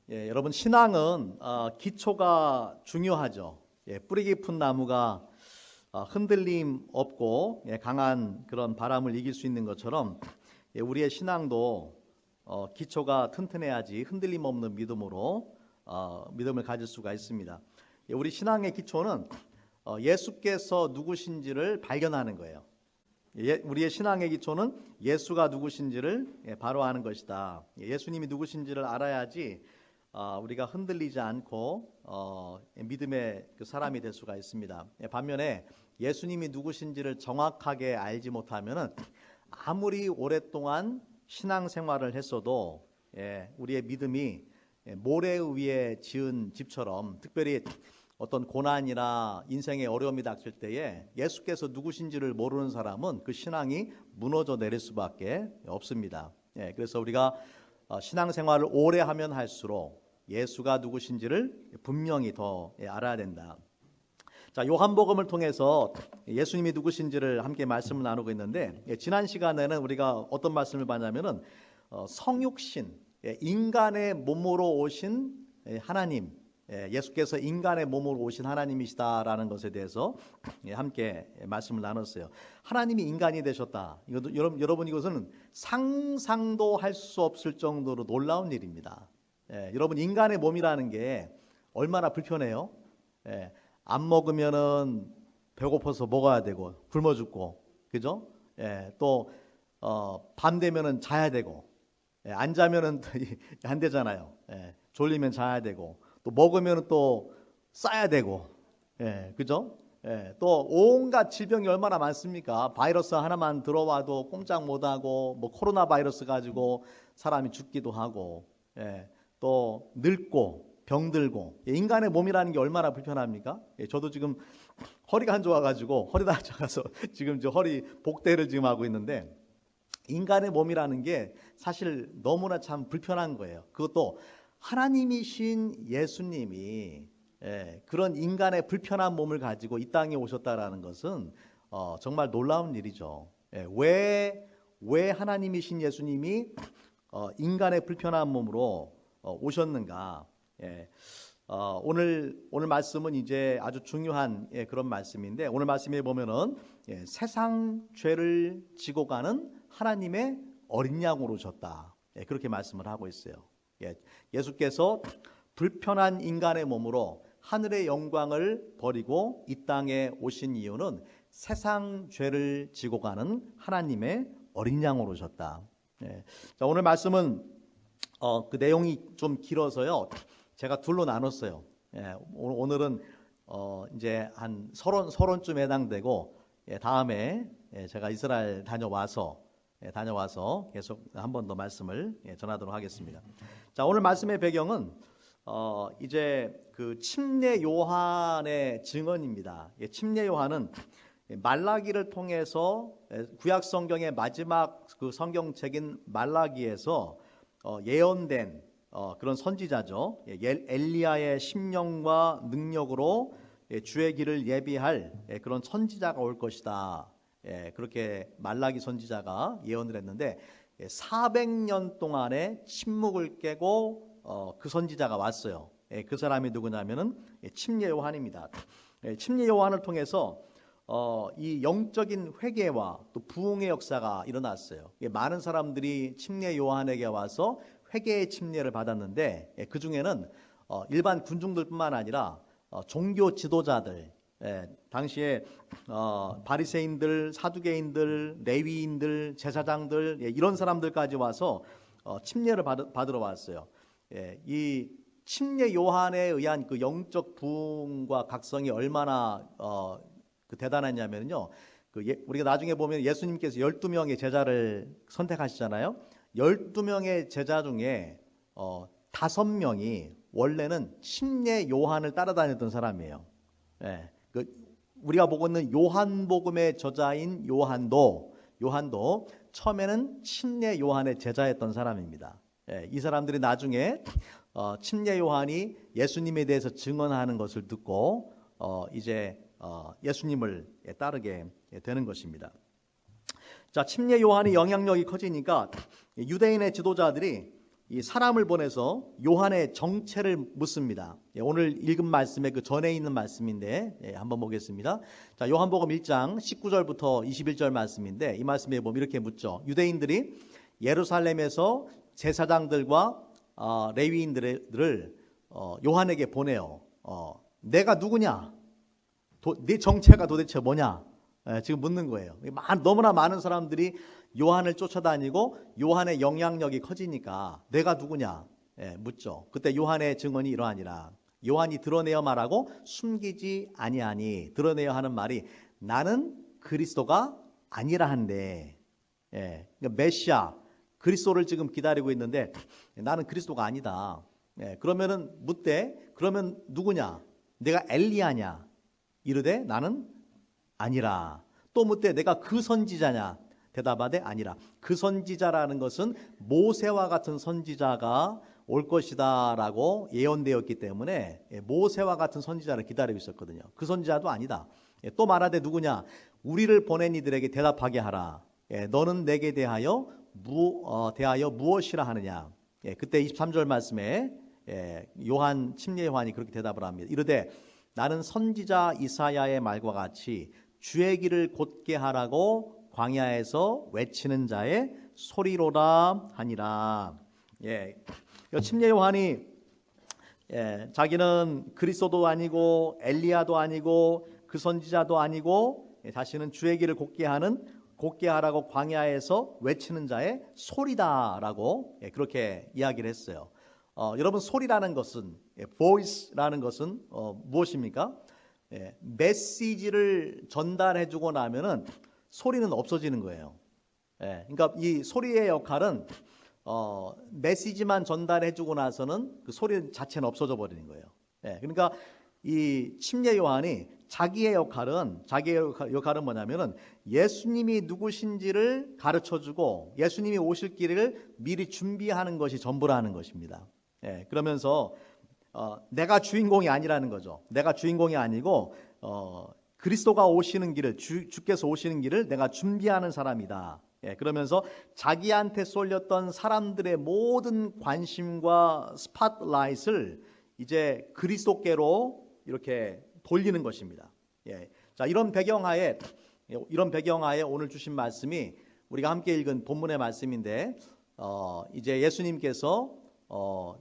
여러분 신앙은 기초가 중요하죠. 뿌리 깊은 나무가 흔들림 없고 강한 그런 바람을 이길 수 있는 것처럼 우리의 신앙도 기초가 튼튼해야지 흔들림 없는 믿음으로 믿음을 가질 수가 있습니다. 우리 신앙의 기초는 예수께서 누구신지를 발견하는 거예요. 우리의 신앙의 기초는 예수가 누구신지를 바로 아는 것이다. 예수님이 누구신지를 알아야지 우리가 흔들리지 않고 믿음의 그 사람이 될 수가 있습니다. 반면에 예수님이 누구신지를 정확하게 알지 못하면은 아무리 오랫동안 신앙생활을 했어도 우리의 믿음이 모래 위에 지은 집처럼, 특별히 어떤 고난이나 인생의 어려움이 닥칠 때에 예수께서 누구신지를 모르는 사람은 그 신앙이 무너져 내릴 수밖에 없습니다. 그래서 우리가 신앙생활을 오래 하면 할수록 예수가 누구신지를 분명히 더 알아야 된다. 자, 요한복음을 통해서 예수님이 누구신지를 함께 말씀을 나누고 있는데, 지난 시간에는 우리가 어떤 말씀을 봤냐면은 성육신, 인간의 몸으로 오신 하나님, 예수께서 인간의 몸으로 오신 하나님이시다라는 것에 대해서 함께 말씀을 나눴어요. 하나님이 인간이 되셨다. 이것도 여러분 이것은 상상도 할 수 없을 정도로 놀라운 일입니다. 여러분 인간의 몸이라는 게 얼마나 불편해요. 안 먹으면은 배고파서 먹어야 되고 굶어 죽고, 그죠? 또 밤 되면은 자야 되고, 안 자면은 안 되잖아요. 졸리면 자야 되고, 또 먹으면 또 싸야 되고, 그죠? 또 온갖 질병이 얼마나 많습니까? 바이러스 하나만 들어와도 꼼짝 못하고, 뭐 코로나 바이러스 가지고 사람이 죽기도 하고, 또 늙고 병들고. 인간의 몸이라는 게 얼마나 불편합니까? 저도 지금 허리가 안 좋아가지고 허리 다쳐가서 지금 저 허리 복대를 지금 하고 있는데, 인간의 몸이라는 게 사실 너무나 참 불편한 거예요. 그것도 하나님이신 예수님이 그런 인간의 불편한 몸을 가지고 이 땅에 오셨다라는 것은 정말 놀라운 일이죠. 왜 하나님이신 예수님이 인간의 불편한 몸으로 오셨는가? 오늘 말씀은 이제 아주 중요한 그런 말씀인데, 오늘 말씀에 보면은 세상 죄를 지고 가는 하나님의 어린 양으로 오셨다. 그렇게 말씀을 하고 있어요. 예수께서 불편한 인간의 몸으로 하늘의 영광을 버리고 이 땅에 오신 이유는 세상 죄를 지고 가는 하나님의 어린 양으로 오셨다. 자, 오늘 말씀은 그 내용이 좀 길어서요, 제가 둘로 나눴어요. 오늘은 이제 한 서론쯤 해당되고, 다음에 제가 이스라엘 다녀와서 계속 한 번 더 말씀을 전하도록 하겠습니다. 자, 오늘 말씀의 배경은 이제 그 침례 요한의 증언입니다. 침례 요한은 말라기를 통해서 구약 성경의 마지막 그 성경책인 말라기에서 예언된 그런 선지자죠. 엘리야의 심령과 능력으로 주의 길을 예비할 그런 선지자가 올 것이다. 그렇게 말라기 선지자가 예언을 했는데, 400년 동안의 침묵을 깨고 그 선지자가 왔어요. 그 사람이 누구냐면은 침례 요한입니다. 침례 요한을 통해서 이 영적인 회개와 또 부흥의 역사가 일어났어요. 많은 사람들이 침례 요한에게 와서 회개의 침례를 받았는데, 그 중에는 일반 군중들뿐만 아니라 종교 지도자들, 당시에 바리새인들, 사두개인들, 레위인들, 제사장들, 이런 사람들까지 와서 침례를 받으러 왔어요. 이 침례 요한에 의한 그 영적 부흥과 각성이 얼마나 대단했냐면요, 우리가 나중에 보면 예수님께서 12명의 제자를 선택하시잖아요. 12명의 제자 중에 5명이 원래는 침례 요한을 따라다녔던 사람이에요. 우리가 보고 있는 요한복음의 저자인 요한도 처음에는 침례 요한의 제자였던 사람입니다. 이 사람들이 나중에 침례 요한이 예수님에 대해서 증언하는 것을 듣고 이제 예수님을 따르게 되는 것입니다. 자, 침례 요한의 영향력이 커지니까 유대인의 지도자들이 이 사람을 보내서 요한의 정체를 묻습니다. 오늘 읽은 말씀의 그 전에 있는 말씀인데 한번 보겠습니다. 자, 요한복음 1장 19절부터 21절 말씀인데 이 말씀에 보면 이렇게 묻죠. 유대인들이 예루살렘에서 제사장들과 레위인들을 요한에게 보내요. 내가 누구냐? 네 정체가 도대체 뭐냐? 지금 묻는 거예요. 너무나 많은 사람들이 요한을 쫓아다니고 요한의 영향력이 커지니까 내가 누구냐 묻죠. 그때 요한의 증언이 이러하니라. 요한이 드러내어 말하고 숨기지 아니하니. 드러내어 하는 말이 나는 그리스도가 아니라 한데, 그러니까 메시아 그리스도를 지금 기다리고 있는데 나는 그리스도가 아니다. 그러면은 묻되 그러면 누구냐? 내가 엘리야냐? 이르되 나는 아니라. 또 묻되 내가 그 선지자냐? 대답하되 아니라. 그 선지자라는 것은 모세와 같은 선지자가 올 것이다 라고 예언되었기 때문에 모세와 같은 선지자를 기다리고 있었거든요. 그 선지자도 아니다. 또 말하되 누구냐? 우리를 보낸 이들에게 대답하게 하라. 너는 내게 대하여 무엇이라 하느냐? 그때 23절 말씀에 침례 요한이 그렇게 대답을 합니다. 이르되 나는 선지자 이사야의 말과 같이 주의 길을 곧게 하라고 광야에서 외치는 자의 소리로라 하니라. 침례 요한이 자기는 그리스도도 아니고 엘리야도 아니고 그 선지자도 아니고 자신은 주의 길을 곧게 하라고 광야에서 외치는 자의 소리다라고 그렇게 이야기를 했어요. 여러분, 소리라는 것은, voice라는 것은 무엇입니까? 메시지를 전달해주고 나면은 소리는 없어지는 거예요. 그러니까 이 소리의 역할은 메시지만 전달해주고 나서는 그 소리 자체는 없어져 버리는 거예요. 그러니까 이 침례 요한이 자기의 역할은 뭐냐면은 예수님이 누구신지를 가르쳐주고 예수님이 오실 길을 미리 준비하는 것이 전부라는 것입니다. 그러면서 내가 주인공이 아니라는 거죠. 내가 주인공이 아니고 그리스도가 오시는 길을 주께서 오시는 길을 내가 준비하는 사람이다. 그러면서 자기한테 쏠렸던 사람들의 모든 관심과 스팟라이트를 이제 그리스도께로 이렇게 돌리는 것입니다. 자, 이런 배경하에 오늘 주신 말씀이 우리가 함께 읽은 본문의 말씀인데 이제 예수님께서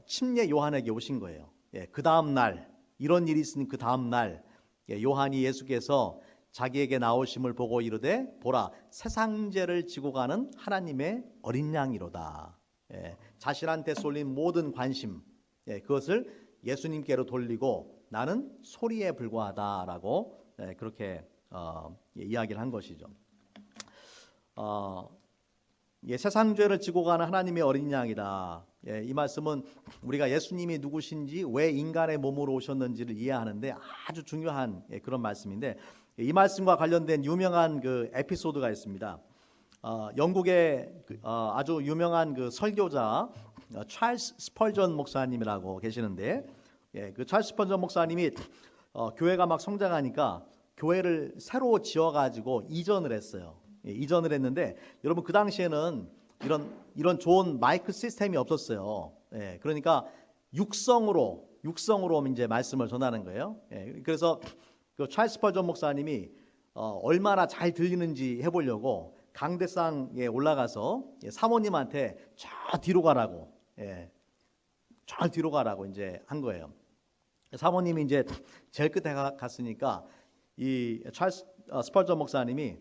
침례 요한에게 오신 거예요. 그 다음 날, 이런 일이 있으니 그 다음 날 요한이 예수께서 자기에게 나오심을 보고 이르되 보라, 세상 죄를 지고 가는 하나님의 어린 양이로다. 자신한테 쏠린 모든 관심 그것을 예수님께로 돌리고 나는 소리에 불과하다라고 그렇게 이야기를 한 것이죠. 세상 죄를 지고 가는 하나님의 어린 양이다. 이 말씀은 우리가 예수님이 누구신지 왜 인간의 몸으로 오셨는지를 이해하는데 아주 중요한 그런 말씀인데 이 말씀과 관련된 유명한 그 에피소드가 있습니다. 영국의 아주 유명한 그 설교자 찰스 스펄전 목사님이라고 계시는데 그 찰스 스펄전 목사님이 교회가 막 성장하니까 교회를 새로 지어가지고 이전을 했어요. 이전을 했는데 여러분 그 당시에는 이런 좋은 마이크 시스템이 없었어요. 그러니까 육성으로 이제 말씀을 전하는 거예요. 그래서 그 찰스 스펄전 목사님이 얼마나 잘 들리는지 해보려고 강대상에 올라가서 사모님한테 저 뒤로 가라고 이제 한 거예요. 사모님이 이제 제일 끝에 갔으니까 이 찰스 스펄전 목사님이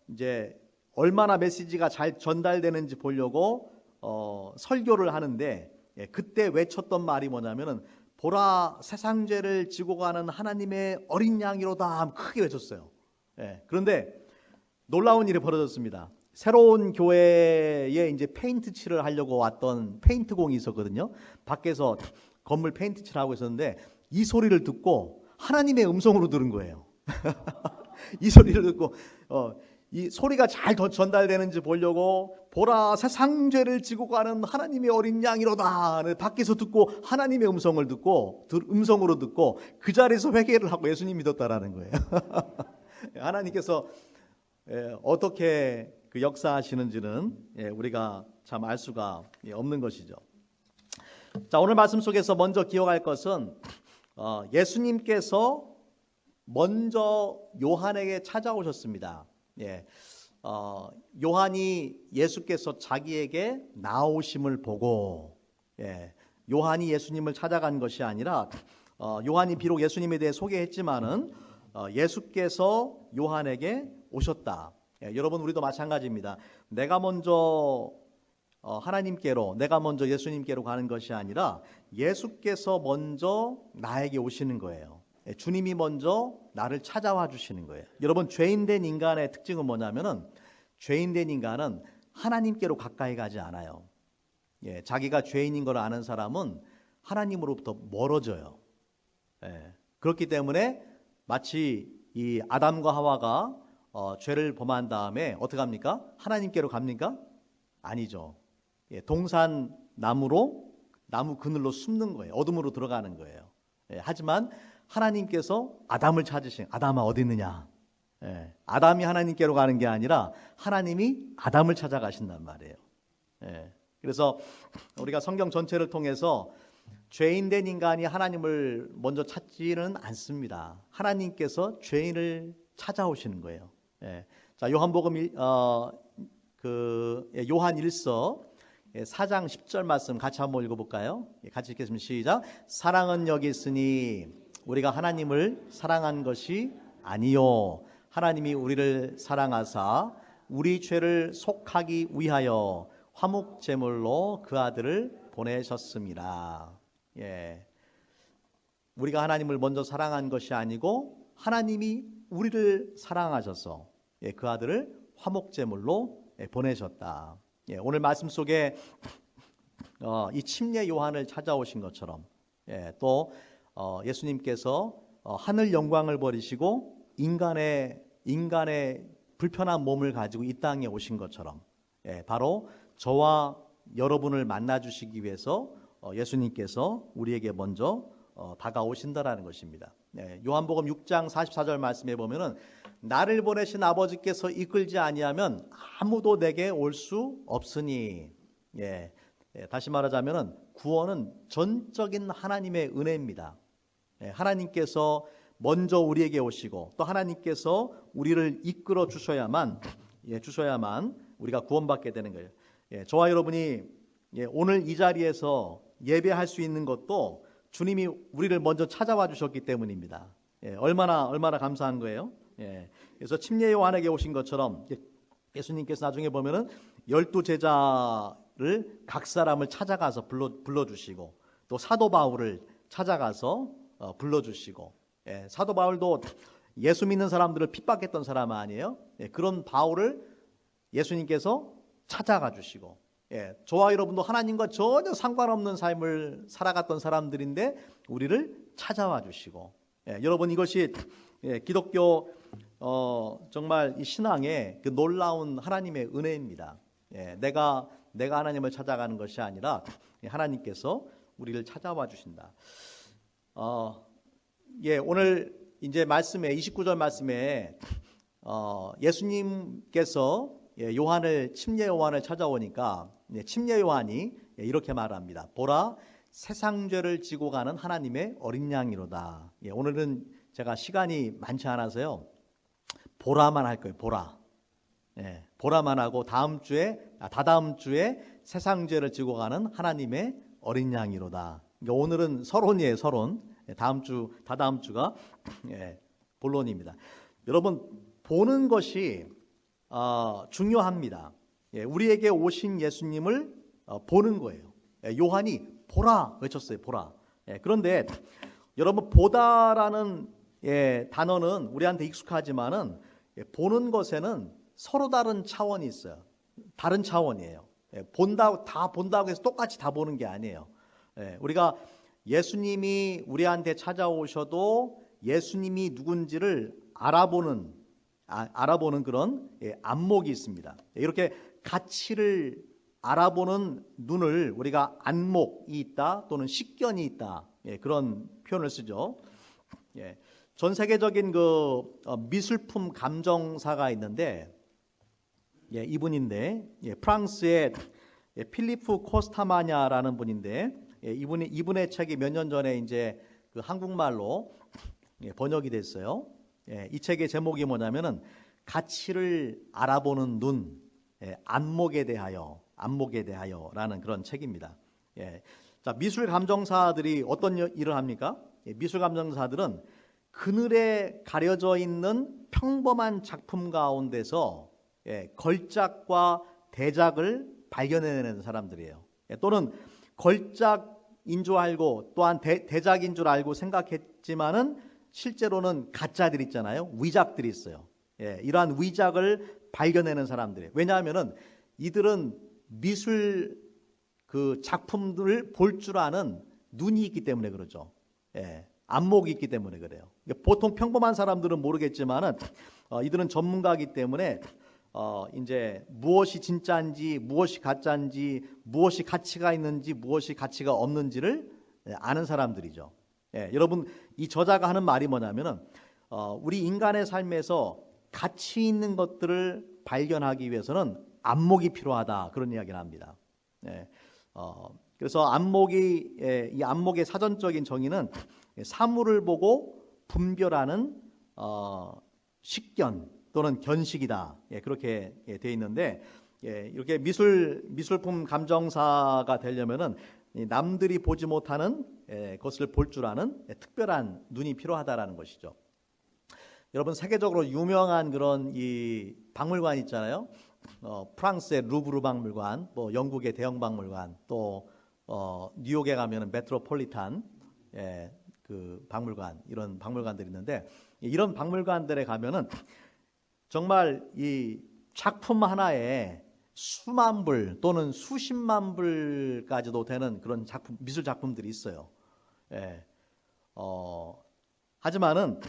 이제 얼마나 메시지가 잘 전달되는지 보려고 설교를 하는데 그때 외쳤던 말이 뭐냐면은 보라, 세상 죄를 지고 가는 하나님의 어린 양이로다 크게 외쳤어요. 그런데 놀라운 일이 벌어졌습니다. 새로운 교회에 이제 페인트 칠을 하려고 왔던 페인트공이 있었거든요. 밖에서 건물 페인트 칠하고 있었는데 이 소리를 듣고 하나님의 음성으로 들은 거예요. 이 소리를 듣고 이 소리가 잘 전달되는지 보려고 보라, 세상 죄를 지고 가는 하나님의 어린 양이로다 밖에서 듣고 하나님의 음성으로 듣고 그 자리에서 회개를 하고 예수님 믿었다라는 거예요. 하나님께서 어떻게 그 역사하시는지는 우리가 참 알 수가 없는 것이죠. 자, 오늘 말씀 속에서 먼저 기억할 것은 예수님께서 먼저 요한에게 찾아오셨습니다. 예, 요한이 예수께서 자기에게 나오심을 보고, 요한이 예수님을 찾아간 것이 아니라 요한이 비록 예수님에 대해 소개했지만은 예수께서 요한에게 오셨다. 여러분, 우리도 마찬가지입니다. 내가 먼저 하나님께로, 내가 먼저 예수님께로 가는 것이 아니라 예수께서 먼저 나에게 오시는 거예요. 주님이 먼저 나를 찾아와 주시는 거예요. 여러분, 죄인된 인간의 특징은 뭐냐면은, 죄인된 인간은 하나님께로 가까이 가지 않아요. 자기가 죄인인 걸 아는 사람은 하나님으로부터 멀어져요. 그렇기 때문에 마치 이 아담과 하와가 죄를 범한 다음에 어떻게 합니까? 하나님께로 갑니까? 아니죠. 동산 나무로, 나무 그늘로 숨는 거예요. 어둠으로 들어가는 거예요. 하지만 하나님께서 아담을 찾으신, 아담아 어디 있느냐? 아담이 하나님께로 가는 게 아니라 하나님이 아담을 찾아가신단 말이에요. 그래서 우리가 성경 전체를 통해서 죄인된 인간이 하나님을 먼저 찾지는 않습니다. 하나님께서 죄인을 찾아오시는 거예요. 자, 요한복음 요한 1서 4장 10절 말씀 같이 한번 읽어볼까요? 같이 읽겠습니다. 시작. 사랑은 여기 있으니 우리가 하나님을 사랑한 것이 아니요 하나님이 우리를 사랑하사 우리 죄를 속하기 위하여 화목 제물로 그 아들을 보내셨습니다. 우리가 하나님을 먼저 사랑한 것이 아니고 하나님이 우리를 사랑하셔서 그 아들을 화목 제물로 보내셨다. 오늘 말씀 속에 이 침례 요한을 찾아오신 것처럼 또 예수님께서 하늘 영광을 버리시고 인간의 불편한 몸을 가지고 이 땅에 오신 것처럼 바로 저와 여러분을 만나 주시기 위해서 예수님께서 우리에게 먼저 다가오신다라는 것입니다. 요한복음 6장 44절 말씀에 보면은 나를 보내신 아버지께서 이끌지 아니하면 아무도 내게 올 수 없으니, 다시 말하자면은 구원은 전적인 하나님의 은혜입니다. 하나님께서 먼저 우리에게 오시고 또 하나님께서 우리를 이끌어 주셔야만 우리가 구원받게 되는 거예요. 저와 여러분이 오늘 이 자리에서 예배할 수 있는 것도 주님이 우리를 먼저 찾아와 주셨기 때문입니다. 얼마나 감사한 거예요. 그래서 침례 요한에게 오신 것처럼 예수님께서 나중에 보면은 12제자를 각 사람을 찾아가서 불러주시고 또 사도 바울을 찾아가서 불러주시고, 사도 바울도 예수 믿는 사람들을 핍박했던 사람 아니에요? 그런 바울을 예수님께서 찾아가 주시고, 저와 여러분도 하나님과 전혀 상관없는 삶을 살아갔던 사람들인데 우리를 찾아와 주시고, 여러분 이것이 기독교 정말 이 신앙의 그 놀라운 하나님의 은혜입니다. 내가 하나님을 찾아가는 것이 아니라 하나님께서 우리를 찾아와 주신다. 오늘 이제 말씀에 29절 말씀에 예수님께서 침례 요한을 찾아오니까 침례 요한이 이렇게 말합니다. 보라, 세상 죄를 지고 가는 하나님의 어린 양이로다. 오늘은 제가 시간이 많지 않아서요, 보라만 할 거예요. 보라만 하고 다다음 주에 세상 죄를 지고 가는 하나님의 어린 양이로다. 그러니까 오늘은 서론이에요. 서론. 다다음 주가 본론입니다. 여러분, 보는 것이 중요합니다. 우리에게 오신 예수님을 보는 거예요. 요한이 보라 외쳤어요. 보라. 그런데 여러분, 보다라는 단어는 우리한테 익숙하지만은 보는 것에는 서로 다른 차원이 있어요. 다른 차원이에요. 다 본다고 해서 똑같이 다 보는 게 아니에요. 우리가 예수님이 우리한테 찾아오셔도 예수님이 누군지를 알아보는 그런 안목이 있습니다. 이렇게 가치를 알아보는 눈을 우리가 안목이 있다 또는 식견이 있다, 그런 표현을 쓰죠. 전 세계적인 그 미술품 감정사가 있는데, 이분인데, 프랑스의 필리프 코스타마냐라는 분인데, 이분의 책이 몇 년 전에 이제 그 한국말로 번역이 됐어요. 이 책의 제목이 뭐냐면은 가치를 알아보는 눈, 안목에 대하여라는 그런 책입니다. 자, 미술 감정사들이 어떤 일을 합니까? 미술 감정사들은 그늘에 가려져 있는 평범한 작품 가운데서 걸작과 대작을 발견해내는 사람들이에요. 또는 걸작인 줄 알고 또한 대작인 줄 알고 생각했지만은 실제로는 가짜들 있잖아요. 위작들이 있어요. 이러한 위작을 발견해내는 사람들이에요. 왜냐하면은 이들은 미술 그 작품들을 볼 줄 아는 눈이 있기 때문에 그러죠. 안목이 있기 때문에 그래요. 보통 평범한 사람들은 모르겠지만은 이들은 전문가이기 때문에 이제 무엇이 진짜인지, 무엇이 가짜인지, 무엇이 가치가 있는지, 무엇이 가치가 없는지를 아는 사람들이죠. 여러분, 이 저자가 하는 말이 뭐냐면은 우리 인간의 삶에서 가치 있는 것들을 발견하기 위해서는 안목이 필요하다, 그런 이야기를 합니다. 그래서 이 안목의 사전적인 정의는 사물을 보고 분별하는 식견 또는 견식이다. 그렇게 돼 있는데, 이렇게 미술품 감정사가 되려면은 남들이 보지 못하는 것을 볼 줄 아는 특별한 눈이 필요하다라는 것이죠. 여러분, 세계적으로 유명한 그런 이 박물관 있잖아요. 프랑스의 루브르 박물관, 뭐 영국의 대형 박물관, 또 뉴욕에 가면은 메트로폴리탄 그 박물관, 이런 박물관들이 있는데, 이런 박물관들에 가면은 정말 이 작품 하나에 수만 불 또는 수십만 불까지도 되는 그런 미술 작품들이 있어요. 하지만은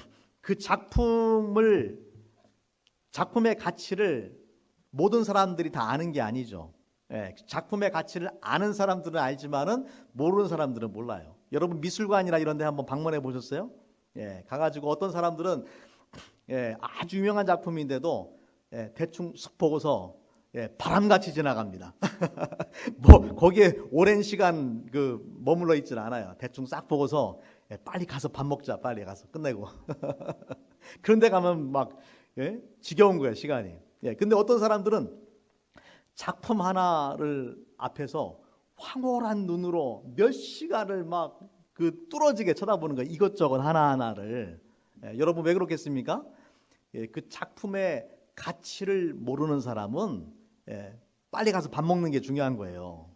그 작품의 가치를 모든 사람들이 다 아는 게 아니죠. 작품의 가치를 아는 사람들은 알지만은 모르는 사람들은 몰라요. 여러분, 미술관이나 이런 데 한번 방문해 보셨어요? 가가지고 어떤 사람들은 아주 유명한 작품인데도 대충 쓱 보고서 바람같이 지나갑니다. 뭐 거기에 오랜 시간 그 머물러 있질 않아요. 대충 싹 보고서 빨리 가서 밥 먹자, 빨리 가서 끝내고. 그런데 가면 막 지겨운 거예요, 시간이. 근데 어떤 사람들은 작품 하나를 앞에서 황홀한 눈으로 몇 시간을 막 그 뚫어지게 쳐다보는 거예요. 이것저것 하나하나를. 여러분, 왜 그렇겠습니까? 그 작품의 가치를 모르는 사람은 빨리 가서 밥 먹는 게 중요한 거예요.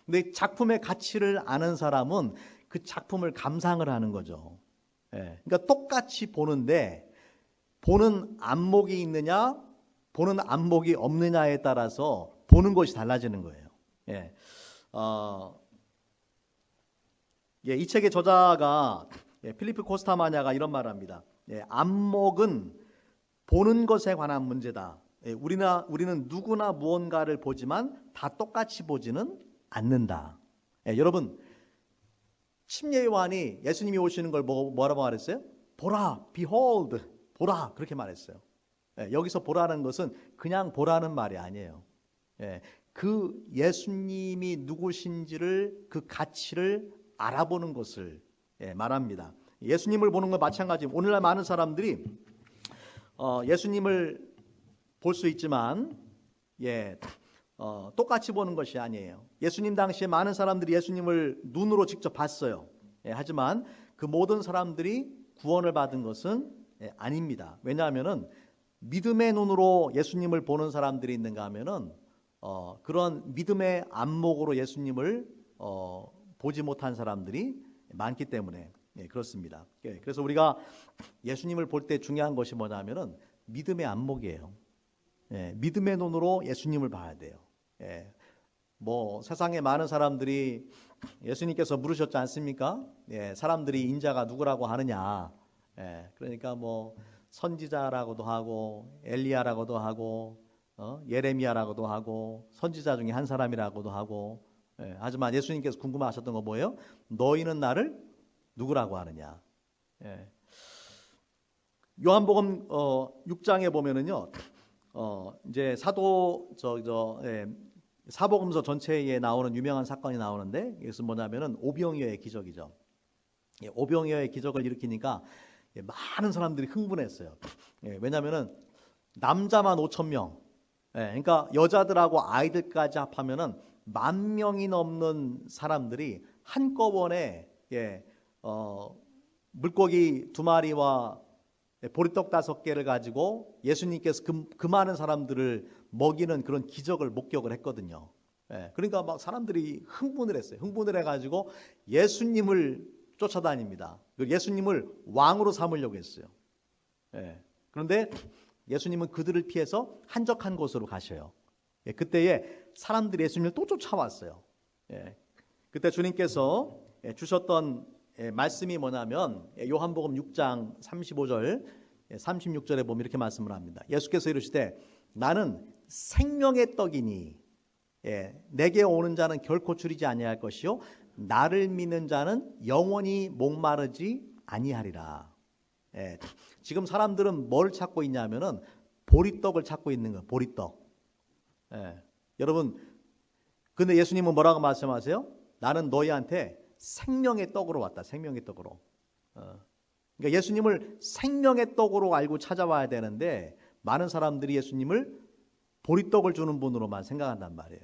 근데 작품의 가치를 아는 사람은 그 작품을 감상을 하는 거죠. 그러니까 똑같이 보는데 보는 안목이 있느냐, 보는 안목이 없느냐에 따라서 보는 것이 달라지는 거예요. 이 책의 저자가 필리프 코스타마냐가 이런 말을 합니다. 안목은 보는 것에 관한 문제다. 우리는 누구나 무언가를 보지만 다 똑같이 보지는 않는다. 여러분, 침례 요한이 예수님이 오시는 걸 뭐라고 말했어요? 보라, behold, 보라, 그렇게 말했어요. 여기서 보라는 것은 그냥 보라는 말이 아니에요. 그 예수님이 누구신지를, 그 가치를 알아보는 것을 말합니다. 예수님을 보는 건 마찬가지입니다. 오늘날 많은 사람들이 예수님을 볼 수 있지만 똑같이 보는 것이 아니에요. 예수님 당시에 많은 사람들이 예수님을 눈으로 직접 봤어요. 하지만 그 모든 사람들이 구원을 받은 것은 아닙니다. 왜냐하면은 믿음의 눈으로 예수님을 보는 사람들이 있는가 하면은 그런 믿음의 안목으로 예수님을 보지 못한 사람들이 많기 때문에 그렇습니다. 그래서 우리가 예수님을 볼 때 중요한 것이 뭐냐면은 믿음의 안목이에요. 믿음의 눈으로 예수님을 봐야 돼요. 뭐 세상에 많은 사람들이 예수님께서 물으셨지 않습니까? 사람들이 인자가 누구라고 하느냐. 그러니까 뭐 선지자라고도 하고 엘리야라고도 하고 예레미야라고도 하고 선지자 중에 한 사람이라고도 하고. 하지만 예수님께서 궁금하셨던 거 뭐예요? 너희는 나를 누구라고 하느냐. 요한복음 6장에 보면은요. 이제 사도 사복음서 전체에 나오는 유명한 사건이 나오는데 이것은 뭐냐면은 오병이어의 기적이죠. 오병이어의 기적을 일으키니까 많은 사람들이 흥분했어요. 왜냐하면은 남자만 5천 명, 그러니까 여자들하고 아이들까지 합하면은 10,000명이 넘는 사람들이 한꺼번에 물고기 2마리와 보리떡 5개를 가지고 예수님께서 그 많은 사람들을 먹이는 그런 기적을 목격을 했거든요. 그러니까 막 사람들이 흥분을 했어요. 흥분을 해가지고 예수님을 쫓아다닙니다. 예수님을 왕으로 삼으려고 했어요. 그런데 예수님은 그들을 피해서 한적한 곳으로 가셔요. 그때에 사람들이 예수님을 또 쫓아왔어요. 그때 주님께서 주셨던 말씀이 뭐냐면 요한복음 6장 35절 36절에 보면 이렇게 말씀을 합니다. 예수께서 이르시되 나는 생명의 떡이니 내게 오는 자는 결코 줄이지 아니할 것이요 나를 믿는 자는 영원히 목마르지 아니하리라. 지금 사람들은 뭘 찾고 있냐면은 보리떡을 찾고 있는 거예요. 보리떡. 여러분, 근데 예수님은 뭐라고 말씀하세요? 나는 너희한테 생명의 떡으로 왔다. 생명의 떡으로. 그러니까 예수님을 생명의 떡으로 알고 찾아와야 되는데 많은 사람들이 예수님을 보리떡을 주는 분으로만 생각한단 말이에요.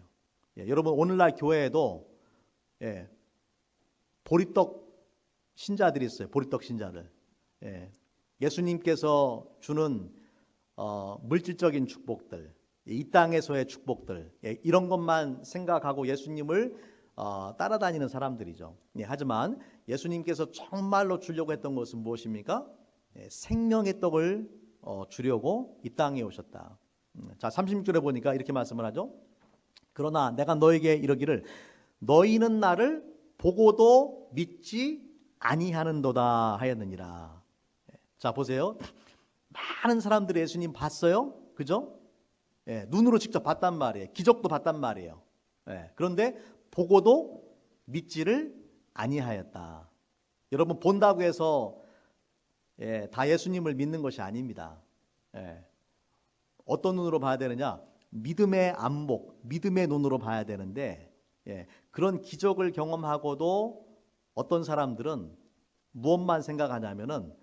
여러분, 오늘날 교회에도 보리떡 신자들이 있어요. 보리떡 신자들. 예수님께서 주는 물질적인 축복들, 이 땅에서의 축복들, 이런 것만 생각하고 예수님을 따라다니는 사람들이죠. 하지만 예수님께서 정말로 주려고 했던 것은 무엇입니까? 생명의 떡을 주려고 이 땅에 오셨다. 자, 36절에 보니까 이렇게 말씀을 하죠. 그러나 내가 너에게 이르기를 너희는 나를 보고도 믿지 아니하는도다 하였느니라. 자, 보세요. 많은 사람들이 예수님 봤어요. 그죠? 눈으로 직접 봤단 말이에요. 기적도 봤단 말이에요. 그런데 보고도 믿지를 아니하였다. 여러분, 본다고 해서 다 예수님을 믿는 것이 아닙니다. 어떤 눈으로 봐야 되느냐? 믿음의 안목, 믿음의 눈으로 봐야 되는데 그런 기적을 경험하고도 어떤 사람들은 무엇만 생각하냐면은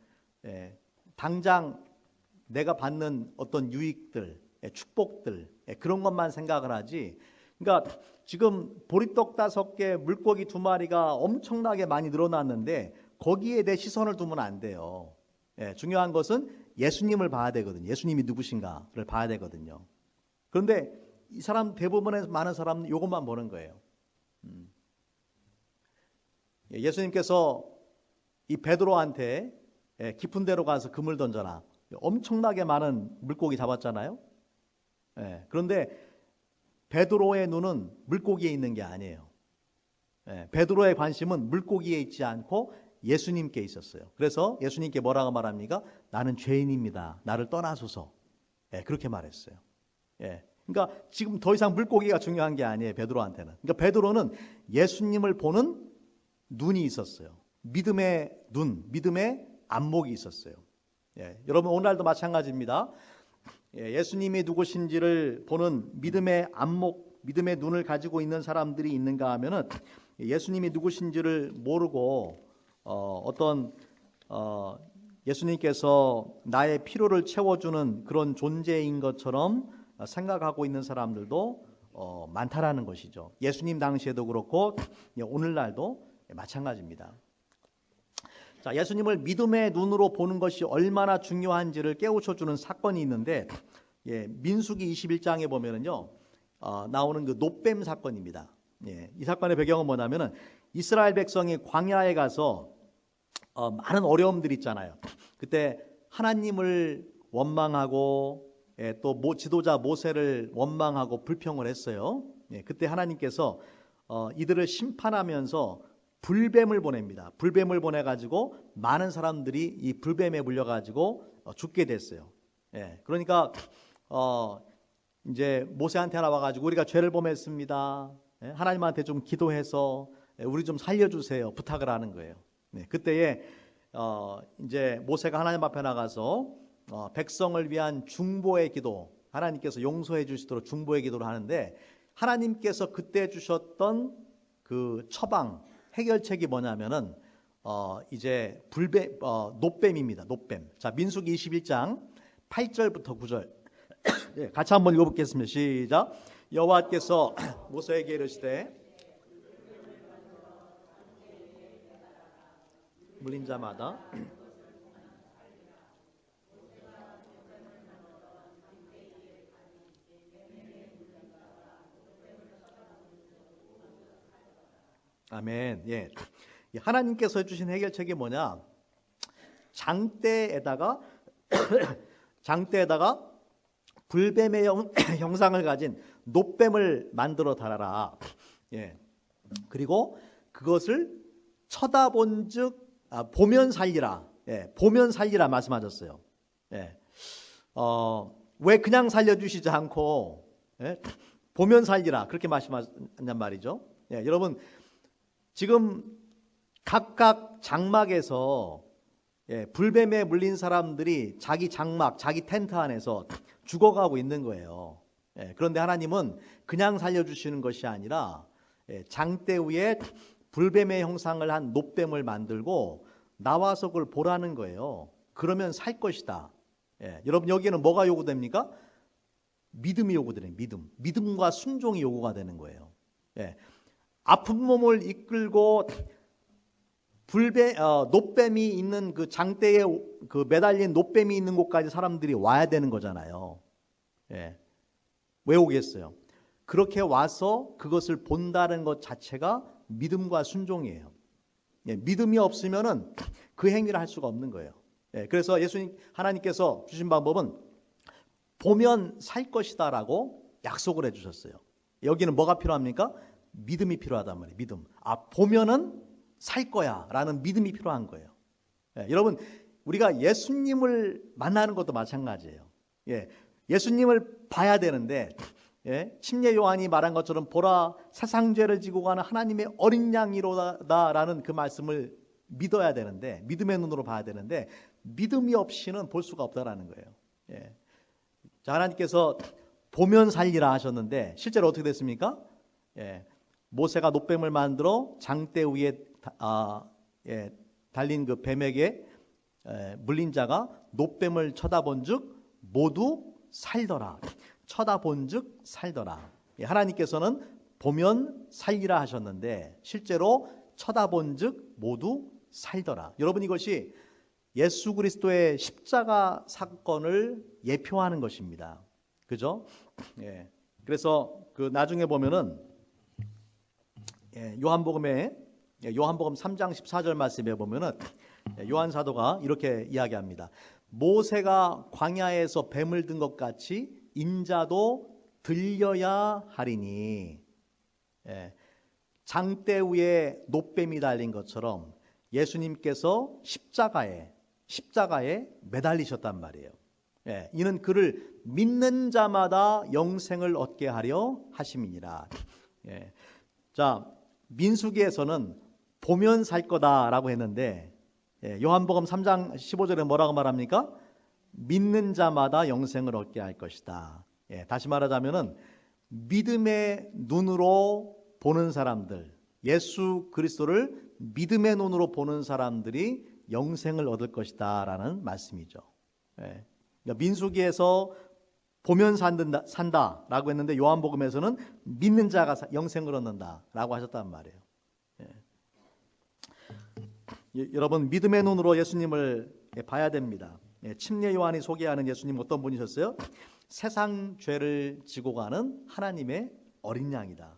당장 내가 받는 어떤 유익들, 축복들, 그런 것만 생각을 하지. 그러니까 지금 보리떡 5개, 물고기 2마리가 엄청나게 많이 늘어났는데 거기에 내 시선을 두면 안 돼요. 중요한 것은 예수님을 봐야 되거든요. 예수님이 누구신가를 봐야 되거든요. 그런데 이 사람 대부분의 많은 사람은 이것만 보는 거예요. 예수님께서 이 베드로한테 깊은 데로 가서 그물 던져라. 엄청나게 많은 물고기 잡았잖아요. 그런데 베드로의 눈은 물고기에 있는 게 아니에요. 베드로의 관심은 물고기에 있지 않고 예수님께 있었어요. 그래서 예수님께 뭐라고 말합니까? 나는 죄인입니다. 나를 떠나소서. 그렇게 말했어요. 그러니까 지금 더 이상 물고기가 중요한 게 아니에요. 베드로한테는. 그러니까 베드로는 예수님을 보는 눈이 있었어요. 믿음의 눈, 믿음의 안목이 있었어요. 여러분, 오늘날도 마찬가지입니다. 예수님이 누구신지를 보는 믿음의 안목, 믿음의 눈을 가지고 있는 사람들이 있는가 하면은 예수님이 누구신지를 모르고 예수님께서 나의 필요를 채워주는 그런 존재인 것처럼 생각하고 있는 사람들도 많다라는 것이죠. 예수님 당시에도 그렇고 오늘날도 마찬가지입니다. 자, 예수님을 믿음의 눈으로 보는 것이 얼마나 중요한지를 깨우쳐주는 사건이 있는데 민수기 21장에 보면은요 나오는 그 놋뱀 사건입니다. 이 사건의 배경은 뭐냐면은 이스라엘 백성이 광야에 가서 많은 어려움들이 있잖아요. 그때 하나님을 원망하고 또 지도자 모세를 원망하고 불평을 했어요. 그때 하나님께서 이들을 심판하면서 불뱀을 보냅니다. 불뱀을 보내가지고 많은 사람들이 이 불뱀에 물려가지고 죽게 됐어요. 그러니까 이제 모세한테 나와가지고 우리가 죄를 범했습니다. 하나님한테 좀 기도해서 우리 좀 살려주세요. 부탁을 하는 거예요. 그때에 이제 모세가 하나님 앞에 나가서 백성을 위한 중보의 기도, 하나님께서 용서해 주시도록 중보의 기도를 하는데 하나님께서 그때 주셨던 그 처방 해결책이 뭐냐면은 이제 노뱀입니다. 노뱀. 자, 민수기 21장 8절부터 9절. 예, 같이 한번 읽어보겠습니다. 시작. 여호와께서 모세에게 이르시되 물린 자마다 아멘. 예. 하나님께서 해주신 해결책이 뭐냐? 장대에다가 불뱀의 형상을 가진 노뱀을 만들어 달아라. 예. 그리고 그것을 쳐다본즉 보면 살리라. 예. 보면 살리라 말씀하셨어요. 예. 왜 그냥 살려주시지 않고 보면 살리라 그렇게 말씀하셨냔 말이죠. 예. 여러분 지금 각각 장막에서 불뱀에 물린 사람들이 자기 장막, 자기 텐트 안에서 죽어가고 있는 거예요. 그런데 하나님은 그냥 살려주시는 것이 아니라 장대 위에 불뱀의 형상을 한 노뱀을 만들고 나와서 그걸 보라는 거예요. 그러면 살 것이다. 여러분 여기에는 뭐가 요구됩니까? 믿음이 요구되는 믿음과 순종이 요구가 되는 거예요. 아픈 몸을 이끌고 노뱀이 있는 그 장대에 그 매달린 노뱀이 있는 곳까지 사람들이 와야 되는 거잖아요. 왜 오겠어요? 그렇게 와서 그것을 본다는 것 자체가 믿음과 순종이에요. 믿음이 없으면은 그 행위를 할 수가 없는 거예요. 그래서 하나님께서 주신 방법은 보면 살 것이다라고 약속을 해주셨어요. 여기는 뭐가 필요합니까? 믿음이 필요하단 말이에요. 믿음. 보면은 살 거야 라는 믿음이 필요한 거예요. 여러분 우리가 예수님을 만나는 것도 마찬가지예요. 예수님을 봐야 되는데 침례 요한이 말한 것처럼 보라 세상 죄를 지고 가는 하나님의 어린 양이로다라는 그 말씀을 믿어야 되는데 믿음의 눈으로 봐야 되는데 믿음이 없이는 볼 수가 없다라는 거예요. 자, 하나님께서 보면 살리라 하셨는데 실제로 어떻게 됐습니까? 모세가 노뱀을 만들어 장대 위에 달린 그 뱀에게 물린 자가 노뱀을 쳐다본즉 모두 살더라. 쳐다본즉 살더라. 하나님께서는 보면 살리라 하셨는데 실제로 쳐다본즉 모두 살더라. 여러분 이것이 예수 그리스도의 십자가 사건을 예표하는 것입니다. 그래서 그 나중에 보면은 요한복음 3장 14절 말씀에 보면은 요한 사도가 이렇게 이야기합니다. 모세가 광야에서 뱀을 든 것 같이 인자도 들려야 하리니. 장대 위에 노뱀이 달린 것처럼 예수님께서 십자가에 매달리셨단 말이에요. 이는 그를 믿는 자마다 영생을 얻게 하려 하심이니라. 자, 민수기에서는 보면 살 거다라고 했는데 요한복음 3장 15절에 뭐라고 말합니까? 믿는 자마다 영생을 얻게 할 것이다. 다시 말하자면은 믿음의 눈으로 보는 사람들, 예수 그리스도를 믿음의 눈으로 보는 사람들이 영생을 얻을 것이다라는 말씀이죠. 민수기에서 보면 산다라고 했는데 요한복음에서는 믿는 자가 영생을 얻는다라고 하셨단 말이에요. 여러분 믿음의 눈으로 예수님을 봐야 됩니다. 침례 요한이 소개하는 예수님 어떤 분이셨어요? 세상 죄를 지고 가는 하나님의 어린 양이다.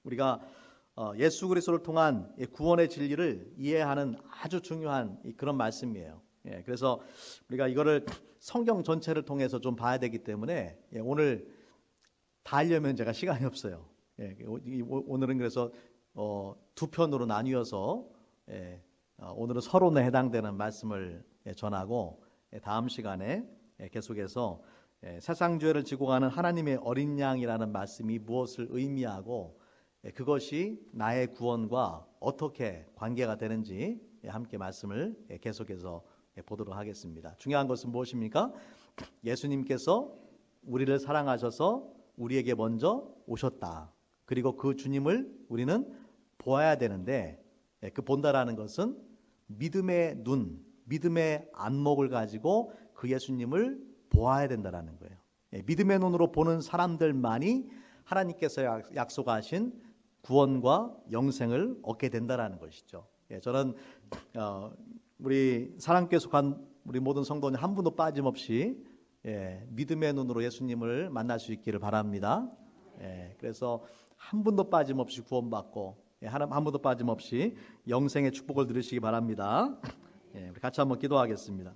우리가 예수 그리스도를 통한 구원의 진리를 이해하는 아주 중요한 그런 말씀이에요. 그래서 우리가 이거를 성경 전체를 통해서 좀 봐야 되기 때문에 오늘 다 하려면 제가 시간이 없어요. 오늘은 그래서 두 편으로 나뉘어서 오늘은 서론에 해당되는 말씀을 전하고 다음 시간에 계속해서 세상 죄를 지고 가는 하나님의 어린 양이라는 말씀이 무엇을 의미하고 그것이 나의 구원과 어떻게 관계가 되는지 함께 말씀을 계속해서 보도록 하겠습니다. 중요한 것은 무엇입니까? 예수님께서 우리를 사랑하셔서 우리에게 먼저 오셨다. 그리고 그 주님을 우리는 보아야 되는데 그 본다라는 것은 믿음의 눈, 믿음의 안목을 가지고 그 예수님을 보아야 된다라는 거예요. 믿음의 눈으로 보는 사람들만이 하나님께서 약속하신 구원과 영생을 얻게 된다라는 것이죠. 저는 우리 사랑교회 속한 우리 모든 성도님 한 분도 빠짐없이 믿음의 눈으로 예수님을 만날 수 있기를 바랍니다. 그래서 한 분도 빠짐없이 구원받고 한 분도 빠짐없이 영생의 축복을 누리시기 바랍니다. 우리 같이 한번 기도하겠습니다.